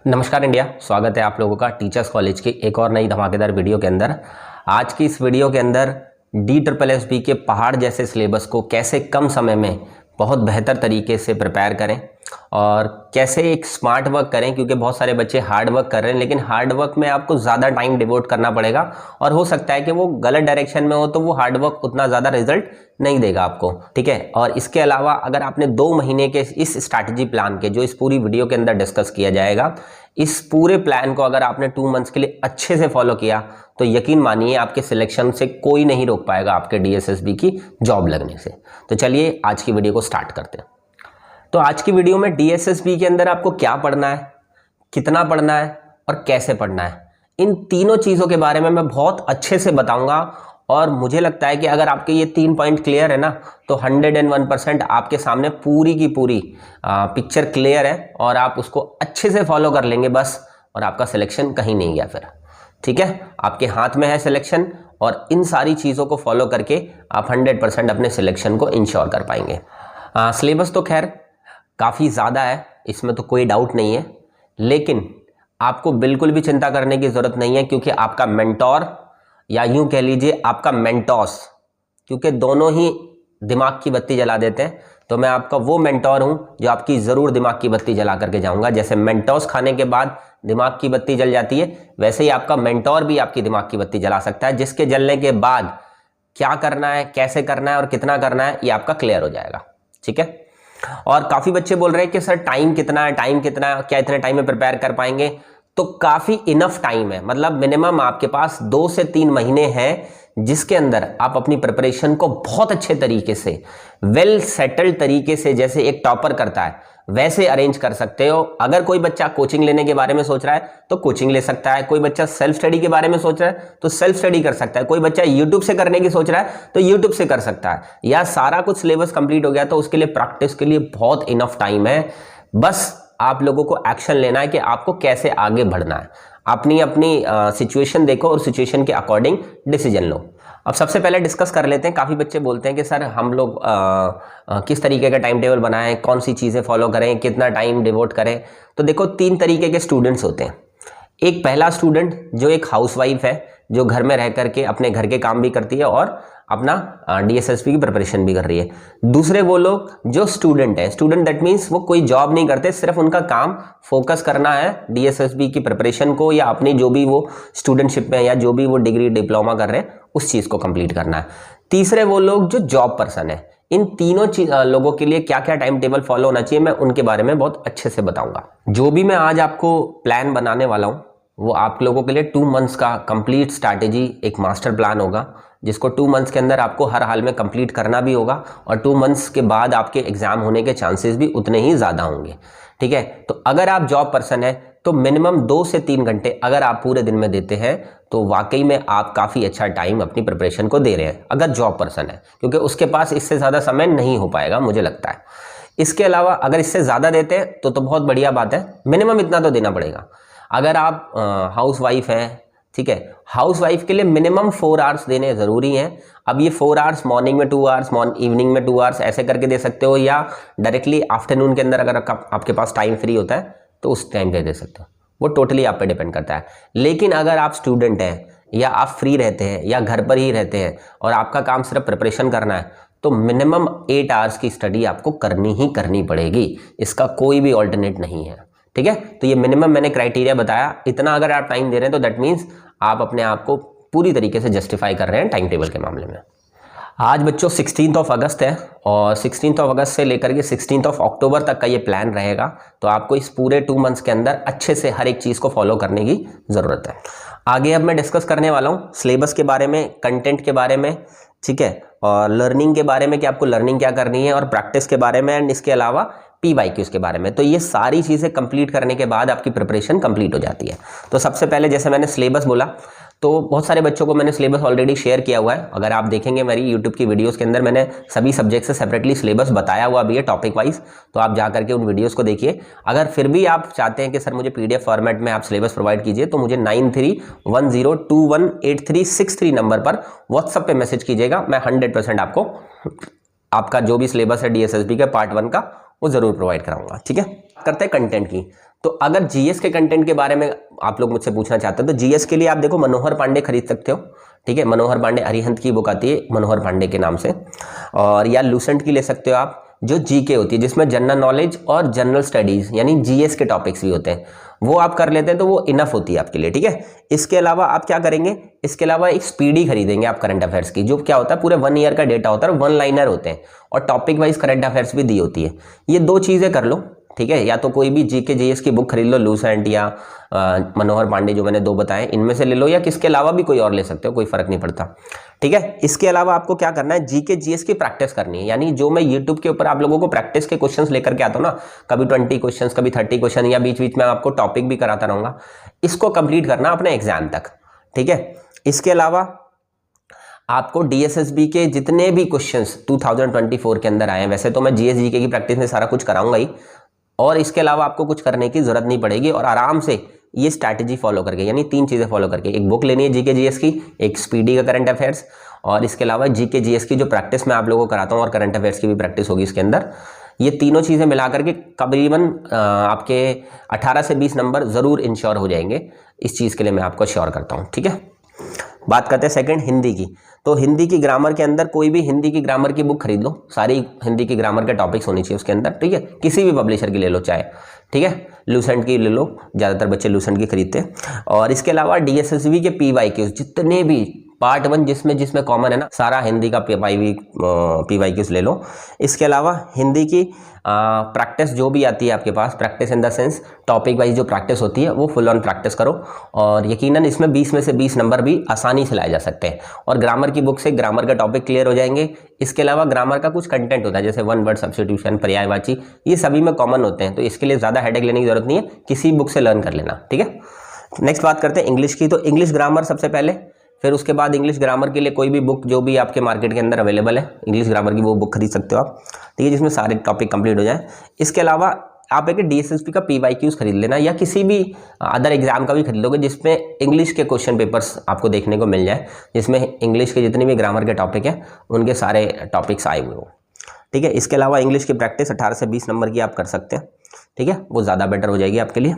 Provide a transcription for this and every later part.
नमस्कार इंडिया, स्वागत है आप लोगों का टीचर्स कॉलेज की एक और नई धमाकेदार वीडियो के अंदर। आज की इस वीडियो के अंदर DSSB के पहाड़ जैसे सिलेबस को कैसे कम समय में बहुत बेहतर तरीके से प्रिपेयर करें और कैसे एक स्मार्ट वर्क करें, क्योंकि बहुत सारे बच्चे हार्ड वर्क कर रहे हैं लेकिन हार्ड वर्क में आपको ज़्यादा टाइम डिवोट करना पड़ेगा और हो सकता है कि वो गलत डायरेक्शन में हो तो वो हार्ड वर्क उतना ज़्यादा रिजल्ट नहीं देगा आपको। ठीक है, और इसके अलावा अगर आपने 2 महीने के इस स्ट्रैटेजी प्लान के जो इस पूरी वीडियो के अंदर डिस्कस किया जाएगा, इस पूरे प्लान को अगर आपने 2 मंथ्स के लिए अच्छे से फॉलो किया तो यकीन मानिए आपके सिलेक्शन से कोई नहीं रोक पाएगा आपके DSSB की जॉब लगने से। तो चलिए आज की वीडियो को स्टार्ट करते हैं। तो आज की वीडियो में DSSB के अंदर आपको क्या पढ़ना है, कितना पढ़ना है और कैसे पढ़ना है, इन तीनों चीज़ों के बारे में मैं बहुत अच्छे से बताऊंगा। और मुझे लगता है कि अगर आपके ये 3 पॉइंट क्लियर है ना तो 101% आपके सामने पूरी की पूरी पिक्चर क्लियर है और आप उसको अच्छे से फॉलो कर लेंगे बस, और आपका सिलेक्शन कहीं नहीं गया फिर। ठीक है, आपके हाथ में है सिलेक्शन और इन सारी चीज़ों को फॉलो करके आप 100% अपने सिलेक्शन को इंश्योर कर पाएंगे। सिलेबस तो खैर काफ़ी ज़्यादा है, इसमें तो कोई डाउट नहीं है, लेकिन आपको बिल्कुल भी चिंता करने की ज़रूरत नहीं है, क्योंकि आपका मेंटोर या यूं कह लीजिए आपका मेंटोस, क्योंकि दोनों ही दिमाग की बत्ती जला देते हैं, तो मैं आपका वो मेंटोर हूं जो आपकी ज़रूर दिमाग की बत्ती जला करके जाऊंगा। जैसे मेंटोस खाने के बाद दिमाग की बत्ती जल जाती है, वैसे ही आपका मेंटोर भी आपकी दिमाग की बत्ती जला सकता है, जिसके जलने के बाद क्या करना है, कैसे करना है और कितना करना है ये आपका क्लियर हो जाएगा। ठीक है, और काफ़ी बच्चे बोल रहे हैं कि सर टाइम कितना है, टाइम कितना है, क्या इतने टाइम में प्रिपेयर कर पाएंगे? तो काफ़ी इनफ टाइम है, मतलब मिनिमम आपके पास 2 से 3 महीने हैं जिसके अंदर आप अपनी प्रिपरेशन को बहुत अच्छे तरीके से, वेल सेटल्ड तरीके से, जैसे एक टॉपर करता है वैसे अरेंज कर सकते हो। अगर कोई बच्चा कोचिंग लेने के बारे में सोच रहा है तो कोचिंग ले सकता है, कोई बच्चा सेल्फ स्टडी के बारे में सोच रहा है तो सेल्फ स्टडी कर सकता है, कोई बच्चा यूट्यूब से करने की सोच रहा है तो यूट्यूब से कर सकता है, या सारा कुछ सिलेबस कंप्लीट हो गया तो उसके लिए प्रैक्टिस के लिए बहुत इनफ टाइम है। बस आप लोगों को एक्शन लेना है कि आपको कैसे आगे बढ़ना है। अपनी अपनी सिचुएशन देखो और सिचुएशन के अकॉर्डिंग डिसीजन लो। अब सबसे पहले डिस्कस कर लेते हैं। काफ़ी बच्चे बोलते हैं कि सर हम लोग किस तरीके का टाइम टेबल बनाएं, कौन सी चीज़ें फॉलो करें, कितना टाइम डिवोट करें। तो देखो 3 तरीके के स्टूडेंट्स होते हैं। एक पहला स्टूडेंट जो एक हाउसवाइफ है, जो घर में रह करके अपने घर के काम भी करती है और अपना DSSB की प्रिपरेशन भी कर रही है। दूसरे वो लोग जो स्टूडेंट है, स्टूडेंट दैट मीन्स वो कोई जॉब नहीं करते, सिर्फ उनका काम फोकस करना है DSSB की प्रिपरेशन को, या अपनी जो भी वो स्टूडेंटशिप में या जो भी वो डिग्री डिप्लोमा कर रहे हैं उस चीज़ को कंप्लीट करना है। तीसरे वो लोग जो जॉब पर्सन है। इन तीनों लोगों के लिए क्या क्या टाइम टेबल फॉलो होना चाहिए मैं उनके बारे में बहुत अच्छे से बताऊंगा। जो भी मैं आज आपको प्लान बनाने वाला हूँ वो आप लोगों के लिए 2 मंथ्स का कंप्लीट स्ट्रैटेजी, एक मास्टर प्लान होगा, जिसको 2 मंथ्स के अंदर आपको हर हाल में कंप्लीट करना भी होगा, और 2 मंथ्स के बाद आपके एग्जाम होने के चांसेस भी उतने ही ज़्यादा होंगे। ठीक है, तो अगर आप जॉब पर्सन है तो मिनिमम 2 से 3 घंटे अगर आप पूरे दिन में देते हैं तो वाकई में आप काफ़ी अच्छा टाइम अपनी प्रिपरेशन को दे रहे हैं, अगर जॉब पर्सन है, क्योंकि उसके पास इससे ज़्यादा समय नहीं हो पाएगा मुझे लगता है। इसके अलावा अगर इससे ज़्यादा देते हैं तो बहुत बढ़िया बात है, मिनिमम इतना तो देना पड़ेगा। अगर आप हाउस वाइफ हैं, ठीक है, हाउस वाइफ के लिए मिनिमम 4 आवर्स देने ज़रूरी हैं। अब ये 4 आवर्स मॉर्निंग में 2 आवर्स, इवनिंग में 2 आवर्स ऐसे करके दे सकते हो, या डायरेक्टली आफ्टरनून के अंदर अगर आपके पास टाइम फ्री होता है तो उस टाइम पे दे सकते हो, वो टोटली आप पे डिपेंड करता है। लेकिन अगर आप स्टूडेंट हैं या आप फ्री रहते हैं या घर पर ही रहते हैं और आपका काम सिर्फ प्रिपरेशन करना है तो मिनिमम 8 आवर्स की स्टडी आपको करनी ही करनी पड़ेगी, इसका कोई भी ऑल्टरनेट नहीं है। ठीक है, तो ये मिनिमम मैंने क्राइटेरिया बताया, इतना अगर आप टाइम दे रहे हैं तो दैट मीन्स आप अपने आप को पूरी तरीके से जस्टिफाई कर रहे हैं टाइम टेबल के मामले में। आज बच्चों 16 अगस्त है और 16 अगस्त से लेकर के 16 अक्टूबर तक का ये प्लान रहेगा, तो आपको इस पूरे 2 मंथ्स के अंदर अच्छे से हर एक चीज़ को फॉलो करने की ज़रूरत है। आगे अब मैं डिस्कस करने वाला हूँ सिलेबस के बारे में, कंटेंट के बारे में, ठीक है, और लर्निंग के बारे में कि आपको लर्निंग क्या करनी है, और प्रैक्टिस के बारे में, एंड इसके अलावा PYQs के बारे में। तो ये सारी चीज़ें कंप्लीट करने के बाद आपकी प्रिपरेशन कंप्लीट हो जाती है। तो सबसे पहले जैसे मैंने सिलेबस बोला, तो बहुत सारे बच्चों को मैंने सिलेबस ऑलरेडी शेयर किया हुआ है। अगर आप देखेंगे मेरी यूट्यूब की वीडियोस के अंदर मैंने सभी सब्जेक्ट से सेपरेटली सिलेबस बताया हुआ भी है टॉपिक वाइज, तो आप जा करके उन वीडियोस को देखिए। अगर फिर भी आप चाहते हैं कि सर मुझे PDF फॉर्मेट में आप सिलेबस प्रोवाइड कीजिए तो मुझे 9310218363 नंबर पर व्हाट्सएप पे मैसेज कीजिएगा। मैं 100% आपको आपका जो भी सिलेबस है DSSB के पार्ट 1 का वो जरूर प्रोवाइड कराऊंगा। ठीक है, करते हैं कंटेंट की। तो अगर जीएस के कंटेंट के बारे में आप लोग मुझसे पूछना चाहते हो तो जीएस के लिए आप देखो मनोहर पांडे खरीद सकते हो, ठीक है। मनोहर पांडे, अरिहंत की बुक आती है मनोहर पांडे के नाम से, और या लूसेंट की ले सकते हो आप, जो जीके होती है जिसमें जनरल नॉलेज और जनरल स्टडीज यानी जीएस के टॉपिक्स भी होते हैं, वो आप कर लेते हैं तो वो इनफ होती है आपके लिए, ठीक है। इसके अलावा आप क्या करेंगे, इसके अलावा एक स्पीडी खरीदेंगे आप करंट अफेयर्स की, जो क्या होता है पूरे 1 ईयर का डेटा होता है और 1 लाइनर होते हैं और टॉपिक वाइज करंट अफेयर्स भी दी होती है। ये 2 चीजें कर लो, ठीक है। या तो कोई भी जीके जीएस की बुक खरीद लो, लूसेंट या मनोहर पांडे जो मैंने 2 बताए इनमें से ले लो, या किसके अलावा भी कोई और ले सकते हो, कोई फर्क नहीं पड़ता, ठीक है। इसके अलावा आपको क्या करना है, जीके जीएस की प्रैक्टिस करनी है, यानी जो मैं यूट्यूब के ऊपर आप लोगों को प्रैक्टिस के क्वेश्चंस लेकर के आता हूं ना, कभी 20 क्वेश्चंस, कभी 30 क्वेश्चन, या बीच बीच में आपको टॉपिक भी कराता रहूंगा, इसको कंप्लीट करना अपने एग्जाम तक, ठीक है। इसके अलावा आपको डीएसएसबी के जितने भी क्वेश्चंस 2024 के अंदर आए हैं, वैसे तो मैं जीएस जीके की प्रैक्टिस में सारा कुछ कराऊंगा ही, और इसके अलावा आपको कुछ करने की जरूरत नहीं पड़ेगी, और आराम से ये स्ट्रैटेजी फॉलो करके, यानी 3 चीजें फॉलो करके, एक बुक लेनी है जीके जीएस की, एक स्पीडी का करंट अफेयर्स, और इसके अलावा जीके जीएस की जो प्रैक्टिस मैं आप लोगों को कराता हूँ और करंट अफेयर्स की भी प्रैक्टिस होगी इसके अंदर। ये तीनों चीजें मिला करके करीबन आपके 18 से 20 नंबर जरूर इंश्योर हो जाएंगे, इस चीज के लिए मैं आपको श्योर करता हूँ, ठीक है। बात करते हैं सेकंड हिंदी की। तो हिंदी की ग्रामर के अंदर कोई भी हिंदी की ग्रामर की बुक खरीद लो, सारी हिंदी की ग्रामर के टॉपिक्स होनी चाहिए उसके अंदर, ठीक है। किसी भी पब्लिशर की ले लो चाहे, ठीक है, लूसेंट की ले लो, ज़्यादातर बच्चे लूसेंट की खरीदते हैं। और इसके अलावा डीएसएसबी के पीवाईक्यूज जितने भी पार्ट 1 जिसमें कॉमन है ना, सारा हिंदी का पीवाईक्यूज ले लो। इसके अलावा हिंदी की प्रैक्टिस जो भी आती है आपके पास, practice in the sense topic wise जो प्रैक्टिस होती है वो फुल ऑन प्रैक्टिस करो, और यकीनन इसमें 20 में से 20 नंबर भी आसानी से लाए जा सकते हैं, और ग्रामर की बुक से ग्रामर का टॉपिक क्लियर हो जाएंगे। इसके अलावा ग्रामर का कुछ कंटेंट होता है जैसे 1 वर्ड सब्स्टिट्यूशन, पर्यायवाची, ये सभी में कॉमन होते हैं, तो इसके लिए ज़्यादा हेडेक लेने की जरूरत नहीं है, किसी बुक से लर्न कर लेना, ठीक है। नेक्स्ट बात करते हैं इंग्लिश की। तो इंग्लिश ग्रामर सबसे पहले, फिर उसके बाद इंग्लिश ग्रामर के लिए कोई भी बुक जो भी आपके मार्केट के अंदर अवेलेबल है इंग्लिश ग्रामर की, वो बुक खरीद सकते हो आप, ठीक है, जिसमें सारे टॉपिक कंप्लीट हो जाए। इसके अलावा आप एक डीएसएसपी का पीवाईक्यूज खरीद लेना, या किसी भी अदर एग्जाम का भी खरीद लोगे जिसमें इंग्लिश के क्वेश्चन पेपर्स आपको देखने को मिल जाए, जिसमें इंग्लिश के जितने भी ग्रामर के टॉपिक हैं उनके सारे टॉपिक्स आए हुए हो, ठीक है। इसके अलावा इंग्लिश की प्रैक्टिस 18 से 20 नंबर की आप कर सकते हैं, ठीक है, वो ज़्यादा बेटर हो जाएगी आपके लिए।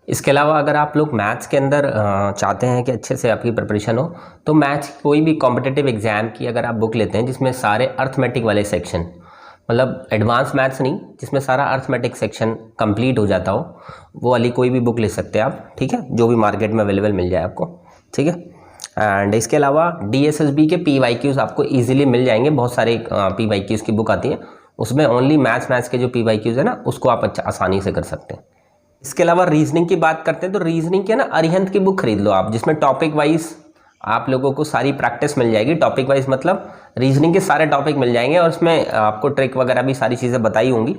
इसके अलावा अगर आप लोग मैथ्स के अंदर चाहते हैं कि अच्छे से आपकी प्रिपरेशन हो, तो मैथ्स कोई भी कॉम्पिटिटिव एग्जाम की अगर आप बुक लेते हैं जिसमें सारे अर्थमेटिक वाले सेक्शन, मतलब एडवांस मैथ्स नहीं, जिसमें सारा अर्थमेटिक सेक्शन कंप्लीट हो जाता हो, वो वाली कोई भी बुक ले सकते हैं आप, ठीक है, जो भी मार्केट में अवेलेबल मिल जाए आपको, ठीक है। एंड इसके अलावा डीएसएसबी के पीवाईक्यूज आपको ईजिली मिल जाएंगे, बहुत सारे पीवाईक्यूज की बुक आती है, उसमें ओनली मैथ्स के जो पीवाईक्यूज है ना उसको आप अच्छा आसानी से कर सकते हैं। इसके अलावा रीजनिंग की बात करते हैं, तो रीजनिंग के ना अरिहंत की बुक खरीद लो आप, जिसमें टॉपिक वाइज आप लोगों को सारी प्रैक्टिस मिल जाएगी। टॉपिक वाइज मतलब रीजनिंग के सारे टॉपिक मिल जाएंगे, और उसमें आपको ट्रिक वगैरह भी सारी चीज़ें बताई होंगी।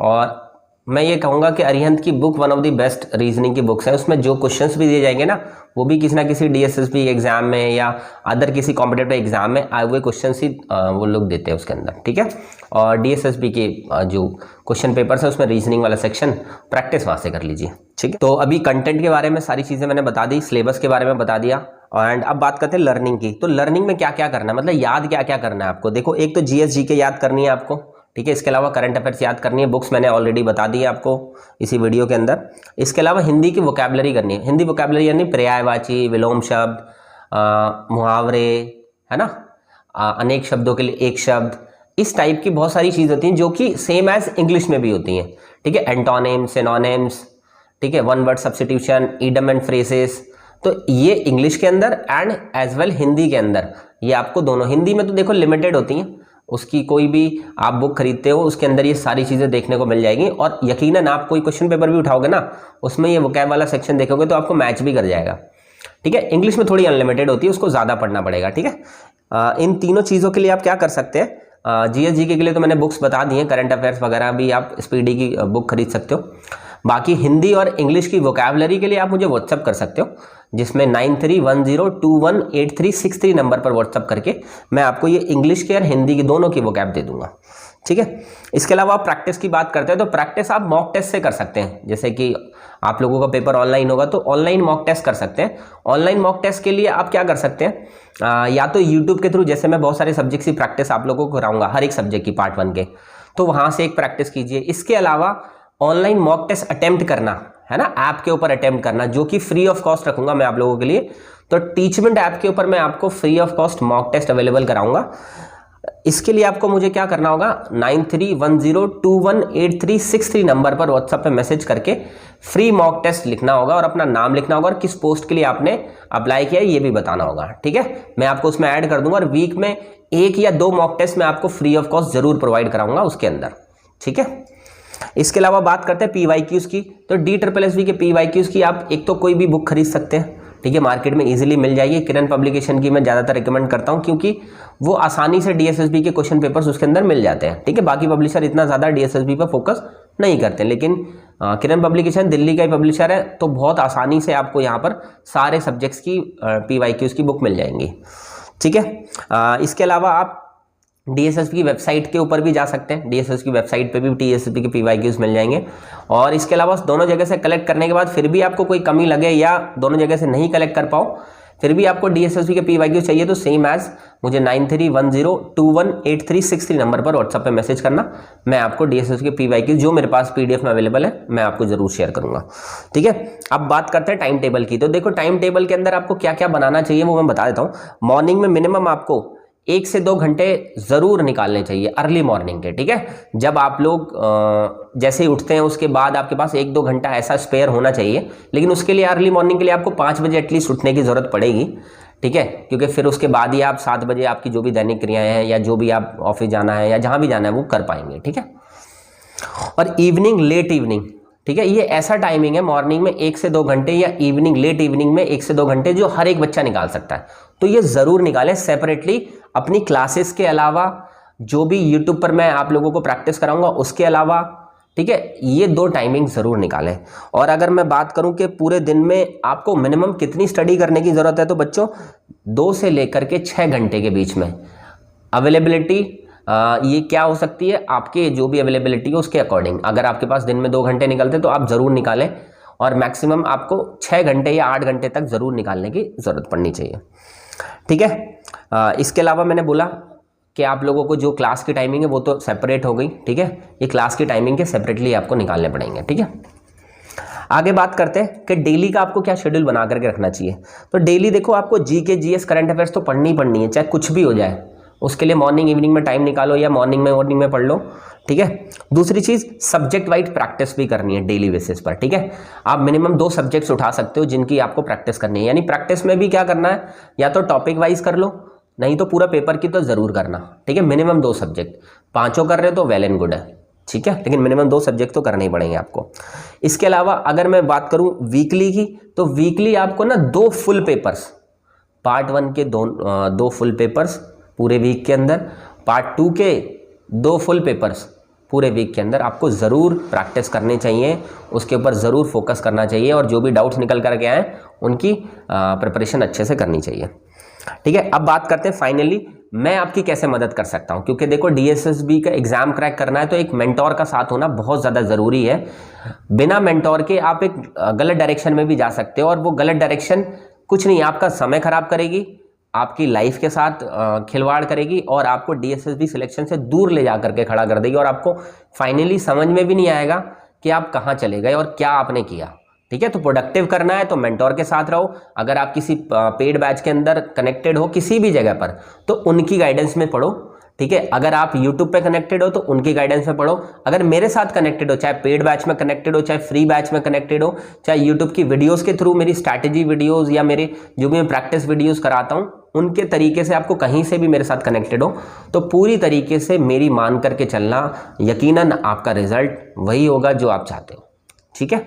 और मैं ये कहूँगा कि अरिहंत की book one of the best reasoning की बुक्स है, उसमें जो क्वेश्चंस भी दिए जाएंगे ना वो भी किसी ना किसी डीएसएसबी एग्जाम में या अदर किसी कॉम्पिटेटिव एग्जाम में आए हुए क्वेश्चन ही वो लोग देते हैं उसके अंदर, ठीक है। और डीएसएसबी के जो क्वेश्चन पेपर्स है उसमें रीजनिंग वाला सेक्शन प्रैक्टिस वहाँ से कर लीजिए, ठीक है। तो अभी कंटेंट के बारे में सारी चीज़ें मैंने बता दी, सिलेबस के बारे में बता दिया, एंड अब बात करते हैं लर्निंग की। तो लर्निंग में क्या क्या करना है, मतलब याद क्या क्या करना है आपको। देखो, एक तो जीएस जीके याद करनी है आपको, ठीक है। इसके अलावा करंट अफेयर्स याद करनी है, बुक्स मैंने ऑलरेडी बता दी है आपको इसी वीडियो के अंदर। इसके अलावा हिंदी की वोकैबुलरी करनी है, हिंदी वोकैबुलरी यानी पर्यायवाची, विलोम शब्द, मुहावरे, है ना, अनेक शब्दों के लिए एक शब्द, इस टाइप की बहुत सारी चीज़ होती हैं जो कि सेम एज इंग्लिश में भी होती हैं, ठीक है। एंटोनिम्स, सिनोनिम्स, ठीक है, 1 word substitution, idem and phrases, तो ये इंग्लिश के अंदर एंड एज वेल हिंदी के अंदर, ये आपको दोनों। हिंदी में तो देखो लिमिटेड होती हैं, उसकी कोई भी आप बुक खरीदते हो उसके अंदर ये सारी चीज़ें देखने को मिल जाएगी, और यकीनन आप कोई क्वेश्चन पेपर भी उठाओगे ना उसमें ये वोकैब वाला सेक्शन देखोगे तो आपको मैच भी कर जाएगा, ठीक है। इंग्लिश में थोड़ी अनलिमिटेड होती है, उसको ज़्यादा पढ़ना पड़ेगा, ठीक है। इन तीनों चीज़ों के लिए आप क्या कर सकते हैं, जीएस जीके के लिए तो मैंने बुक्स बता दी हैं, करंट अफेयर्स वगैरह भी आप स्पीडी की बुक खरीद सकते हो। बाकी हिंदी और इंग्लिश की वोकैबुलरी के लिए आप मुझे व्हाट्सअप कर सकते हो, जिसमें 9310218363 नंबर पर व्हाट्सअप करके मैं आपको ये इंग्लिश के और हिंदी की दोनों की वोकैब दे दूंगा, ठीक है। इसके अलावा आप प्रैक्टिस की बात करते हैं तो प्रैक्टिस आप मॉक टेस्ट से कर सकते हैं, जैसे कि आप लोगों का पेपर ऑनलाइन होगा तो ऑनलाइन मॉक टेस्ट कर सकते हैं। ऑनलाइन मॉक टेस्ट के लिए आप क्या कर सकते हैं, या तो यूट्यूब के थ्रू, जैसे मैं बहुत सारे सब्जेक्ट्स की प्रैक्टिस आप लोगों को कराऊंगा, हर एक सब्जेक्ट की पार्ट 1 के, तो वहाँ से एक प्रैक्टिस कीजिए। इसके अलावा ऑनलाइन मॉक टेस्ट अटेम्प्ट करना, है ना, ऐप के ऊपर अटेम्प्ट करना, जो कि फ्री ऑफ कॉस्ट रखूंगा मैं आप लोगों के लिए। तो टीचमेंट ऐप के ऊपर मैं आपको free of cost mock test available कराऊंगा। इसके लिए आपको मुझे क्या करना होगा, 9310218363 नंबर पर व्हाट्सएप पे मैसेज करके फ्री मॉक टेस्ट लिखना होगा और अपना नाम लिखना होगा और किस पोस्ट के लिए आपने अप्लाई किया है ये भी बताना होगा। ठीक है, मैं आपको उसमें ऐड कर दूंगा और वीक में 1 या 2 मॉक टेस्ट मैं आपको फ्री ऑफ कॉस्ट जरूर प्रोवाइड कराऊंगा उसके अंदर। ठीक है, इसके अलावा बात करते हैं PYQs की। तो DSSB के PYQs की आप एक तो कोई भी बुक खरीद सकते हैं, ठीक है, मार्केट में इजीली मिल जाएगी। किरण पब्लिकेशन की मैं ज़्यादातर रिकमेंड करता हूं क्योंकि वो आसानी से DSSB के क्वेश्चन पेपर्स उसके अंदर मिल जाते हैं। ठीक है, बाकी पब्लिशर इतना ज़्यादा DSSB पर फोकस नहीं करते, लेकिन किरण पब्लिकेशन दिल्ली का ही पब्लिशर है, तो बहुत आसानी से आपको यहाँ पर सारे सब्जेक्ट्स की PYQs की बुक मिल जाएंगी। ठीक है, इसके अलावा आप DSSB की वेबसाइट के ऊपर भी जा सकते हैं, DSSB की वेबसाइट पे भी DSSB के PYQs मिल जाएंगे। और इसके अलावा दोनों जगह से कलेक्ट करने के बाद फिर भी आपको कोई कमी लगे या दोनों जगह से नहीं कलेक्ट कर पाओ, फिर भी आपको DSSB के PYQs चाहिए तो सेम एज मुझे 9310218363 नंबर पर व्हाट्सएप पे मैसेज करना। मैं आपको DSSB के PYQs जो मेरे पास PDF में अवेलेबल है मैं आपको जरूर शेयर करूंगा। ठीक है, अब बात करते हैं टाइम टेबल की। तो देखो टाइम टेबल के अंदर आपको क्या क्या बनाना चाहिए वो मैं बता देता हूँ। मॉर्निंग में मिनिमम आपको 1 से 2 घंटे जरूर निकालने चाहिए अर्ली मॉर्निंग के। ठीक है, जब आप लोग जैसे ही उठते हैं उसके बाद आपके पास 1-2 घंटा ऐसा स्पेयर होना चाहिए, लेकिन उसके लिए अर्ली मॉर्निंग के लिए आपको 5 बजे एटलीस्ट उठने की जरूरत पड़ेगी। ठीक है, क्योंकि फिर उसके बाद ही आप 7 बजे आपकी जो भी दैनिक क्रियाएं हैं या जो भी आप ऑफिस जाना है या जहां भी जाना है वो कर पाएंगे। ठीक है, और इवनिंग लेट इवनिंग, ठीक है, ये ऐसा टाइमिंग है मॉर्निंग में 1 से 2 घंटे या इवनिंग लेट इवनिंग में 1 से 2 घंटे जो हर एक बच्चा निकाल सकता है, तो ये जरूर निकालें सेपरेटली अपनी क्लासेस के अलावा, जो भी यूट्यूब पर मैं आप लोगों को प्रैक्टिस कराऊंगा उसके अलावा। ठीक है, ये 2 टाइमिंग जरूर निकालें। और अगर मैं बात करूं कि पूरे दिन में आपको मिनिमम कितनी स्टडी करने की जरूरत है, तो बच्चों 2 से लेकर के 6 घंटे के बीच में अवेलेबिलिटी ये क्या हो सकती है, आपके जो भी अवेलेबिलिटी है उसके अकॉर्डिंग। अगर आपके पास दिन में 2 घंटे निकलते तो आप ज़रूर निकालें, और मैक्सिमम आपको 6 घंटे या 8 घंटे तक ज़रूर निकालने की ज़रूरत पड़नी चाहिए। ठीक है, इसके अलावा मैंने बोला कि आप लोगों को जो क्लास की टाइमिंग है वो तो सेपरेट हो गई। ठीक है, ये क्लास की टाइमिंग के सेपरेटली आपको निकालने पड़ेंगे। ठीक है, आगे बात करते हैं कि डेली का आपको क्या शेड्यूल बना करके रखना चाहिए। तो डेली देखो आपको GK GS करंट अफेयर्स तो पढ़नी ही पढ़नी है, चाहे कुछ भी हो जाए। उसके लिए मॉर्निंग इवनिंग में टाइम निकालो या मॉर्निंग में पढ़ लो। ठीक है, दूसरी चीज सब्जेक्ट वाइज प्रैक्टिस भी करनी है डेली बेसिस पर। ठीक है, आप मिनिमम 2 सब्जेक्ट्स उठा सकते हो जिनकी आपको प्रैक्टिस करनी है। यानी प्रैक्टिस में भी क्या करना है, या तो टॉपिक वाइज कर लो, नहीं तो पूरा पेपर की तो जरूर करना। ठीक है, मिनिमम 2 सब्जेक्ट, 5 कर रहे हो तो वेल एंड गुड है। ठीक है, लेकिन मिनिमम 2 सब्जेक्ट तो करने ही पड़ेंगे आपको। इसके अलावा अगर मैं बात करूं वीकली की, तो वीकली आपको ना 2 फुल पेपर्स, पार्ट 1 के 2 फुल पेपर्स पूरे वीक के अंदर, पार्ट 2 के 2 फुल पेपर्स पूरे वीक के अंदर आपको ज़रूर प्रैक्टिस करनी चाहिए, उसके ऊपर ज़रूर फोकस करना चाहिए, और जो भी डाउट्स निकल कर के आए उनकी प्रिपरेशन अच्छे से करनी चाहिए। ठीक है, अब बात करते हैं फाइनली मैं आपकी कैसे मदद कर सकता हूं। क्योंकि देखो DSSB का एग्जाम क्रैक करना है तो एक मेंटोर का साथ होना बहुत ज़्यादा ज़रूरी है। बिना मेंटोर के आप एक गलत डायरेक्शन में भी जा सकते हो, और वो गलत डायरेक्शन कुछ नहीं, आपका समय खराब करेगी, आपकी लाइफ के साथ खिलवाड़ करेगी, और आपको DSSB सिलेक्शन से दूर ले जा करके खड़ा कर देगी, और आपको फाइनली समझ में भी नहीं आएगा कि आप कहाँ चले गए और क्या आपने किया। ठीक है, तो प्रोडक्टिव करना है तो मेंटोर के साथ रहो। अगर आप किसी पेड बैच के अंदर कनेक्टेड हो किसी भी जगह पर, तो उनकी गाइडेंस में पढ़ो। ठीक है, अगर आप YouTube पे कनेक्टेड हो तो उनकी गाइडेंस में पढ़ो। अगर मेरे साथ कनेक्टेड हो, चाहे पेड बैच में कनेक्टेड हो, चाहे फ्री बैच में कनेक्टेड हो, चाहे YouTube की वीडियोस के थ्रू मेरी स्ट्रैटेजी वीडियोस या मेरे जो भी मैं प्रैक्टिस वीडियोस कराता हूँ उनके तरीके से आपको कहीं से भी मेरे साथ कनेक्टेड हो, तो पूरी तरीके से मेरी मान करके चलना, यकीनन आपका रिजल्ट वही होगा जो आप चाहते हो। ठीक है,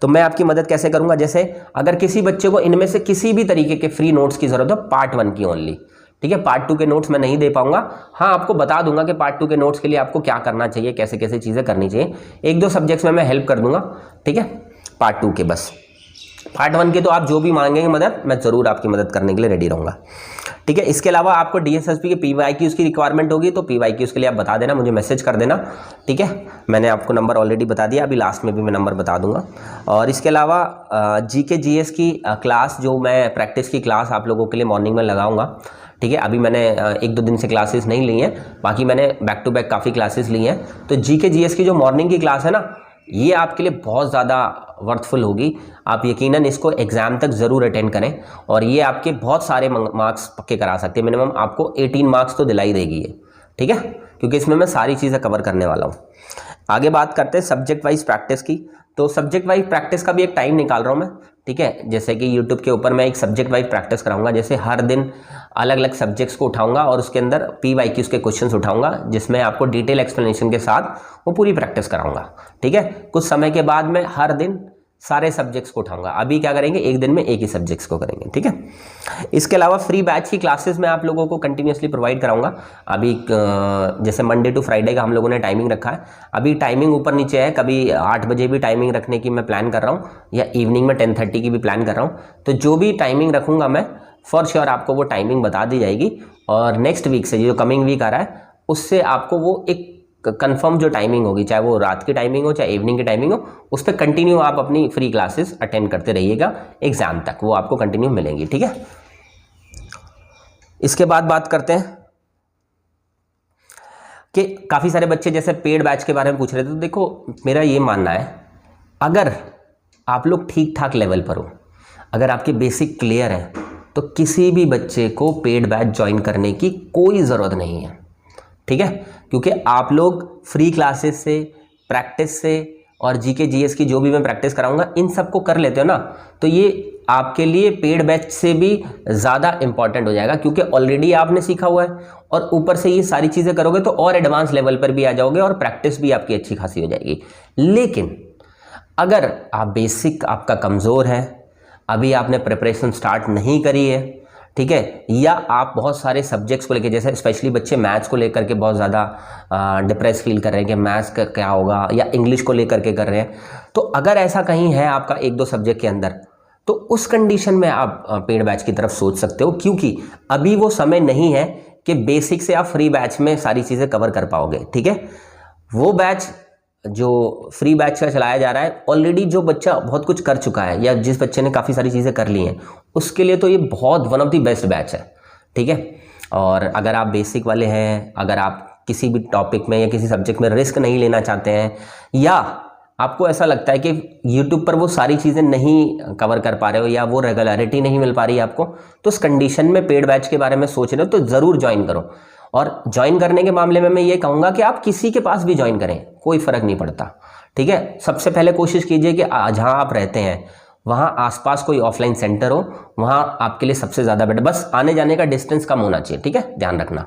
तो मैं आपकी मदद कैसे करूंगा, जैसे अगर किसी बच्चे को इनमें से किसी भी तरीके के फ्री नोट्स की जरूरत हो, पार्ट 1 की ओनली। ठीक है, पार्ट 2 के नोट्स मैं नहीं दे पाऊंगा, हाँ आपको बता दूंगा कि पार्ट 2 के नोट्स के लिए आपको क्या करना चाहिए, कैसे कैसे चीज़ें करनी चाहिए। 1-2 सब्जेक्ट्स में मैं हेल्प कर दूंगा। ठीक है, पार्ट 2 के बस, पार्ट 1 के तो आप जो भी मांगेंगे मदद, मैं ज़रूर आपकी मदद करने के लिए रेडी रहूँगा। ठीक है, इसके अलावा आपको DSSB के PYQs की रिक्वायरमेंट होगी तो PYQs के लिए आप बता देना, मुझे मैसेज कर देना। ठीक है, मैंने आपको नंबर ऑलरेडी बता दिया, अभी लास्ट में भी मैं नंबर बता दूंगा। और इसके अलावा GK GS की क्लास, जो मैं प्रैक्टिस की क्लास आप लोगों के लिए मॉर्निंग में लगाऊंगा। ठीक है, अभी मैंने 1-2 दिन से क्लासेस नहीं ली हैं, बाकी मैंने बैक टू बैक काफ़ी क्लासेस ली हैं। तो GK GS की जो मॉर्निंग की क्लास है ना, ये आपके लिए बहुत ज़्यादा वर्थफुल होगी। आप यकीनन इसको एग्ज़ाम तक ज़रूर अटेंड करें और ये आपके बहुत सारे मार्क्स पक्के करा सकते हैं। मिनिमम आपको 18 मार्क्स तो दिला ही देगी ये, ठीक है, क्योंकि इसमें मैं सारी चीज़ें कवर करने वाला हूँ। आगे बात करते हैं सब्जेक्ट वाइज प्रैक्टिस की। तो सब्जेक्ट वाइज प्रैक्टिस का भी एक टाइम निकाल रहा हूँ मैं, ठीक है। जैसे कि यूट्यूब के ऊपर मैं एक सब्जेक्ट वाइज प्रैक्टिस कराऊंगा, जैसे हर दिन अलग अलग सब्जेक्ट्स को उठाऊंगा और उसके अंदर PYQs के क्वेश्चंस उठाऊंगा, जिसमें आपको डिटेल एक्सप्लेनेशन के साथ वो पूरी प्रैक्टिस कराऊंगा, ठीक है। कुछ समय के बाद मैं हर दिन सारे सब्जेक्ट्स को उठाऊंगा। अभी क्या करेंगे, एक दिन में एक ही सब्जेक्ट्स को करेंगे, ठीक है। इसके अलावा फ्री बैच की क्लासेस मैं आप लोगों को कंटिन्यूसली प्रोवाइड कराऊंगा। अभी जैसे मंडे टू फ्राइडे का हम लोगों ने टाइमिंग रखा है, अभी टाइमिंग ऊपर नीचे है, कभी 8 बजे भी टाइमिंग रखने की मैं प्लान कर रहा हूँ या इवनिंग में 10:30 की भी प्लान कर रहा हूँ। तो जो भी टाइमिंग रखूँगा मैं फॉर श्योर आपको वो टाइमिंग बता दी जाएगी और नेक्स्ट वीक से जो कमिंग वीक आ रहा है उससे आपको वो एक कंफर्म जो टाइमिंग होगी, चाहे वो रात की टाइमिंग हो चाहे इवनिंग की टाइमिंग हो, उस पर कंटिन्यू आप अपनी फ्री क्लासेस अटेंड करते रहिएगा एग्जाम तक, वो आपको कंटिन्यू मिलेंगी, ठीक है। इसके बाद बात करते हैं कि काफ़ी सारे बच्चे जैसे पेड बैच के बारे में पूछ रहे थे। तो देखो मेरा ये मानना है, अगर आप लोग ठीक ठाक लेवल पर हो, अगर आपके बेसिक क्लियर हैं, तो किसी भी बच्चे को पेड बैच ज्वाइन करने की कोई ज़रूरत नहीं है, ठीक है। क्योंकि आप लोग फ्री क्लासेस से, प्रैक्टिस से और GK GS की जो भी मैं प्रैक्टिस कराऊंगा इन सब को कर लेते हो ना, तो ये आपके लिए पेड बैच से भी ज़्यादा इंपॉर्टेंट हो जाएगा, क्योंकि ऑलरेडी आपने सीखा हुआ है और ऊपर से ये सारी चीज़ें करोगे तो और एडवांस लेवल पर भी आ जाओगे और प्रैक्टिस भी आपकी अच्छी खासी हो जाएगी। लेकिन अगर आप बेसिक आपका कमज़ोर है, अभी आपने प्रिपरेशन स्टार्ट नहीं करी है, ठीक है, या आप बहुत सारे सब्जेक्ट्स को लेकर, जैसे स्पेशली बच्चे मैथ्स को लेकर के बहुत ज़्यादा डिप्रेस फील कर रहे हैं कि मैथ्स का क्या होगा, या इंग्लिश को लेकर के कर रहे हैं, तो अगर ऐसा कहीं है आपका 1-2 सब्जेक्ट के अंदर, तो उस कंडीशन में आप पेड बैच की तरफ सोच सकते हो, क्योंकि अभी वो समय नहीं है कि बेसिक से आप फ्री बैच में सारी चीज़ें कवर कर पाओगे, ठीक है। वो बैच जो फ्री बैच का चलाया जा रहा है, ऑलरेडी जो बच्चा बहुत कुछ कर चुका है या जिस बच्चे ने काफ़ी सारी चीज़ें कर ली हैं, उसके लिए तो ये बहुत one of the best batch है, ठीक है। और अगर आप बेसिक वाले हैं, अगर आप किसी भी टॉपिक में या किसी सब्जेक्ट में रिस्क नहीं लेना चाहते हैं, या आपको ऐसा लगता है कि यूट्यूब पर वो सारी चीज़ें नहीं कवर कर पा रहे हो या वो रेगुलरिटी नहीं मिल पा रही है आपको, तो उस कंडीशन में पेड बैच के बारे में सोच रहे हो तो ज़रूर ज्वाइन करो। और ज्वाइन करने के मामले में मैं ये कहूँगा कि आप किसी के पास भी ज्वाइन करें, कोई फ़र्क नहीं पड़ता, ठीक है। सबसे पहले कोशिश कीजिए कि जहाँ आप रहते हैं वहाँ आसपास कोई ऑफलाइन सेंटर हो, वहाँ आपके लिए सबसे ज़्यादा बेटर, बस आने जाने का डिस्टेंस कम होना चाहिए, ठीक है, ध्यान रखना।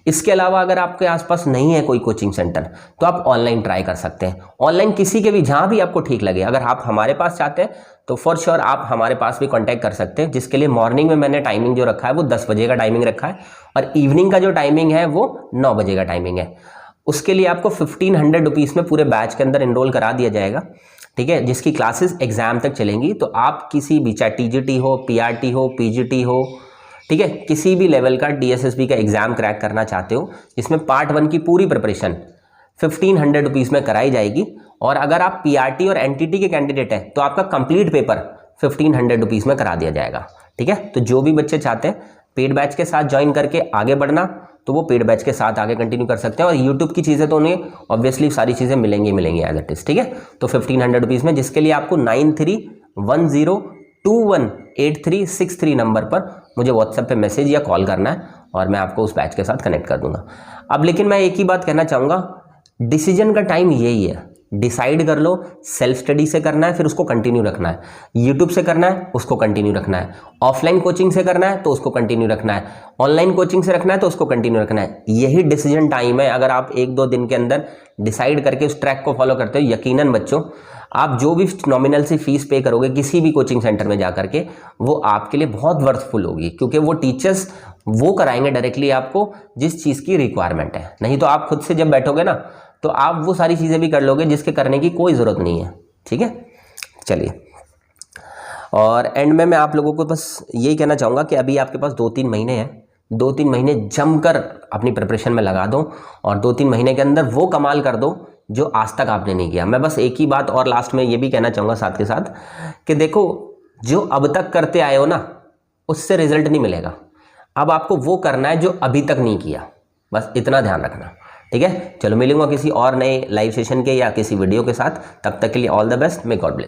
इसके अलावा अगर आपके आसपास नहीं है कोई कोचिंग सेंटर, तो आप ऑनलाइन ट्राई कर सकते हैं। ऑनलाइन किसी के भी, जहाँ भी आपको ठीक लगे। अगर आप हमारे पास चाहते हैं तो फॉर श्योर आप हमारे पास भी कांटेक्ट कर सकते हैं, जिसके लिए मॉर्निंग में मैंने टाइमिंग जो रखा है वो 10 बजे का टाइमिंग रखा है और इवनिंग का जो टाइमिंग है वो 9 बजे का टाइमिंग है। उसके लिए आपको 1500 रुपीज़ में पूरे बैच के अंदर इनरोल करा दिया जाएगा, ठीक है, जिसकी क्लासेस एग्जाम तक चलेंगी। तो आप किसी भी, चाहे TGT हो, PRT हो, PGT हो, ठीक है, किसी भी लेवल का DSSB का एग्जाम क्रैक करना चाहते हो, जिसमें पार्ट 1 की पूरी प्रिपरेशन 1500 रुपीज़ में कराई जाएगी। और अगर आप PRT और NTT के कैंडिडेट हैं तो आपका कंप्लीट पेपर 1500 रुपीज़ में करा दिया जाएगा, ठीक है। तो जो भी बच्चे चाहते हैं पेड बैच के साथ ज्वाइन करके आगे बढ़ना, तो वो पेड बैच के साथ आगे कंटिन्यू कर सकते हैं। और यूट्यूब की चीज़ें तो उन्हें ऑब्वियसली सारी चीज़ें मिलेंगी एज इट इज़, ठीक है। तो 1500 रुपीज़ में, जिसके लिए आपको 9310218363 नंबर पर मुझे व्हाट्सएप पे मैसेज या कॉल करना है और मैं आपको उस बैच के साथ कनेक्ट कर दूंगा। अब लेकिन मैं एक ही बात कहना चाहूँगा, डिसीजन का टाइम यही है, डिसाइड कर लो, सेल्फ स्टडी से करना है फिर उसको कंटिन्यू रखना है, यूट्यूब से करना है उसको कंटिन्यू रखना है, ऑफलाइन कोचिंग से करना है तो उसको कंटिन्यू रखना है, ऑनलाइन कोचिंग से रखना है तो उसको कंटिन्यू रखना है। यही डिसीजन टाइम है। अगर आप 1-2 दिन के अंदर डिसाइड करके उस ट्रैक को फॉलो करते हो, यकीनन बच्चों आप जो भी नॉमिनल सी फीस पे करोगे किसी भी कोचिंग सेंटर में जा करके, वो आपके लिए बहुत वर्थफुल होगी, क्योंकि वो टीचर्स वो कराएंगे डायरेक्टली आपको जिस चीज़ की रिक्वायरमेंट है। नहीं तो आप खुद से जब बैठोगे ना तो आप वो सारी चीज़ें भी कर लोगे जिसके करने की कोई ज़रूरत नहीं है, ठीक है। चलिए, और एंड में मैं आप लोगों को बस यही कहना चाहूँगा कि अभी आपके पास 2-3 महीने हैं, 2-3 महीने जमकर अपनी प्रिपरेशन में लगा दो और 2-3 महीने के अंदर वो कमाल कर दो जो आज तक आपने नहीं किया। मैं बस एक ही बात और लास्ट में ये भी कहना चाहूँगा साथ के साथ कि देखो, जो अब तक करते आए हो ना उससे रिजल्ट नहीं मिलेगा। अब आपको वो करना है जो अभी तक नहीं किया, बस इतना ध्यान रखना, ठीक है, चलो मिलूंगा किसी और नए लाइव सेशन के या किसी वीडियो के साथ। तब तक के लिए all the best, may God bless.